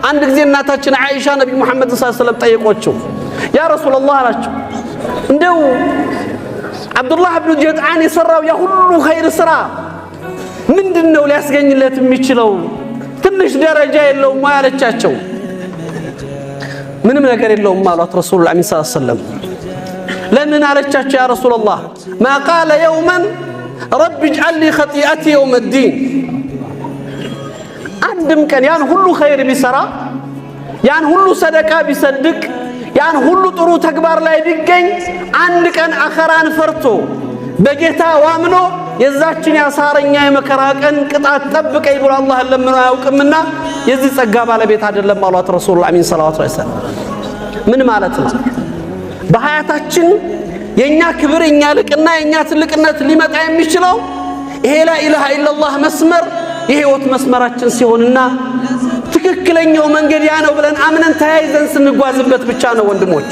አንድ ጊዜ እናታችን አይሻ ነብዩ መሐመድ ሰለላሁ ዐለይሂ ወሰለም ጠየቆችው ያ ረሱላህ አላቸው እንደው አብዱላህ ኢብኑ ጀድዓን የሰራው ያ ሁሉ ኸይር ስራ ምንድነው ሊያስገኝለት የሚችለው ትንሽ ደረጃ የለውም አለቻቸው ምንም ነገር የለውም ማለት ረሱላህ ሰለላሁ ዐለይሂ ወሰለም ለምን አለቻቸው ያ ረሱላህ ما قال يوما رب اجعل لي خطيئتي يوم الدين አንድም ቀን ያን ሁሉ ኸይር ቢሰራ ያን ሁሉ ሰደቃ ቢሰድቅ ያን ሁሉ ጥሩ ተግባር ላይ ቢገኝ አንድ ቀን አኸራን ፈርቶ በጌታ ዋምኖ የዛችን ያሳረኛ የመከራ ቀን ቅጣት ጠብቀኝ ብሎ አላህ ለምኖ ያውቅምና የዚህ ጸጋ ባለቤት አይደለም አሏት ረሱላህ ሰለላሁ ዐለይሂ ወሰለም ምን ማለት ነው በሐያታችን የኛ ክብር የኛ ልቅና የኛ ትልቅነት ሊመጣ የሚችለው ይሄ ላ ኢላሃ ኢላላህ መስመር የህይወት መስመራችን ሲሆንና ትክክለኛው መንገድ ያ ነው ብለን አምነን ተያይዘን ስንጓዝበት ብቻ ነው ወንድሞች